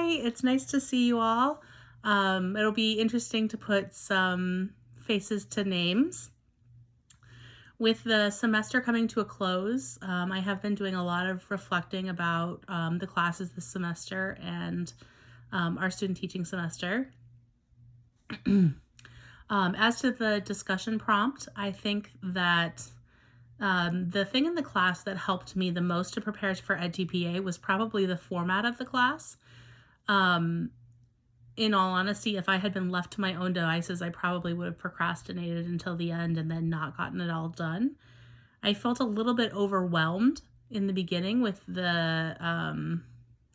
Hi, it's nice to see you all. It'll be interesting to put some faces to names. With the semester coming to a close, I have been doing a lot of reflecting about the classes this semester and our student teaching semester. As to the discussion prompt, I think that the thing in the class that helped me the most to prepare for EdTPA was probably the format of the class. Um, in all honesty, if I had been left to my own devices, I probably would have procrastinated until the end and then not gotten it all done. I felt a little bit overwhelmed in the beginning with the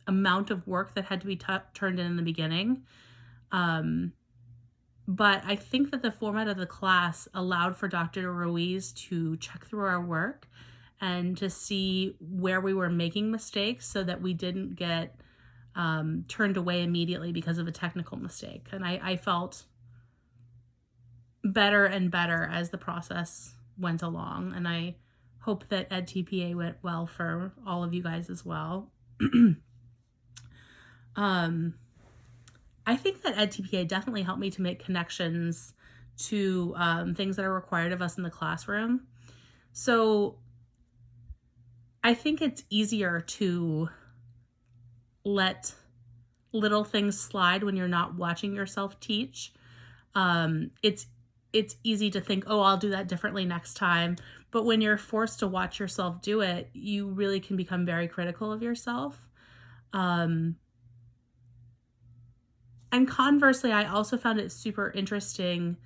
amount of work that had to be turned in the beginning. But I think that the format of the class allowed for Dr. Ruiz to check through our work and to see where we were making mistakes so that we didn't get turned away immediately because of a technical mistake. And I felt better and better as the process went along. And I hope that EdTPA went well for all of you guys as well. I think that EdTPA definitely helped me to make connections to things that are required of us in the classroom. So I think it's easier to let little things slide when you're not watching yourself teach. It's easy to think, oh, I'll do that differently next time. But when you're forced to watch yourself do it, you really can become very critical of yourself. And conversely, I also found it super interesting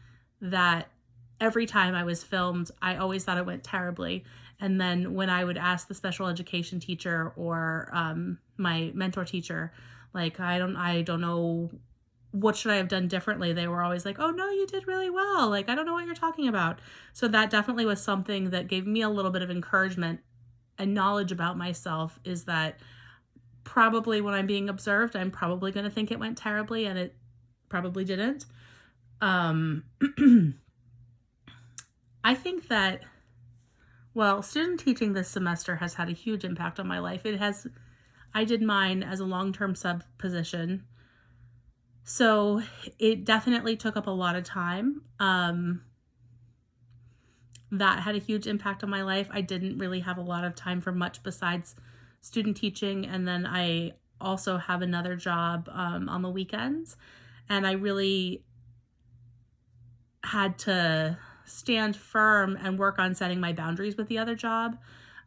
that every time I was filmed, I always thought it went terribly. And then when I would ask the special education teacher or my mentor teacher, like, I don't know, what should I have done differently? They were always like, oh, no, you did really well. Like, I don't know what you're talking about. So that definitely was something that gave me a little bit of encouragement and knowledge about myself, is that probably when I'm being observed, I'm probably going to think it went terribly, and it probably didn't. I think that, well, student teaching this semester has had a huge impact on my life. I did mine as a long-term sub position, so it definitely took up a lot of time. That had a huge impact on my life. I didn't really have a lot of time for much besides student teaching, and then I also have another job on the weekends, and I really had to stand firm and work on setting my boundaries with the other job.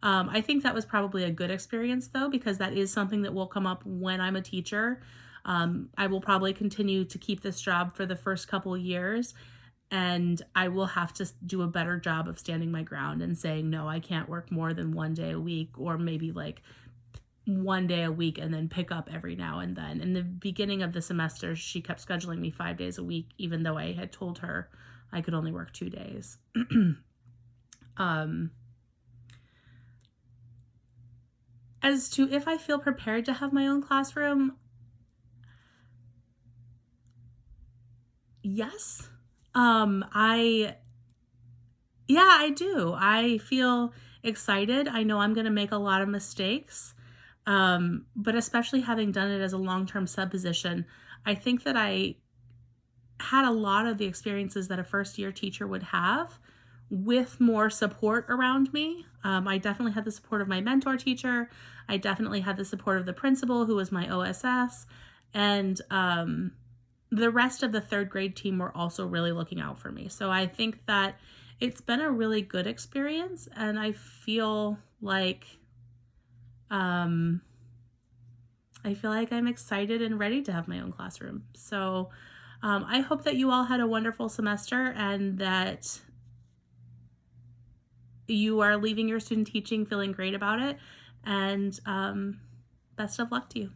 I think that was probably a good experience, though, because that is something that will come up when I'm a teacher. I will probably continue to keep this job for the first couple years, and I will have to do a better job of standing my ground and saying, no, I can't work more than one day a week, or maybe like one day a week and then pick up every now and then. In the beginning of the semester, she kept scheduling me 5 days a week, even though I had told her I could only work 2 days. As to if I feel prepared to have my own classroom, yes. I do. I feel excited. I know I'm going to make a lot of mistakes. But especially having done it as a long-term sub position, I think that I had a lot of the experiences that a first-year teacher would have with more support around me. I definitely had the support of my mentor teacher. I definitely had the support of the principal, who was my OSS. And the rest of the third grade team were also really looking out for me. So I think that it's been a really good experience, and I feel like I'm excited and ready to have my own classroom. So I hope that you all had a wonderful semester and that you are leaving your student teaching feeling great about it. And best of luck to you.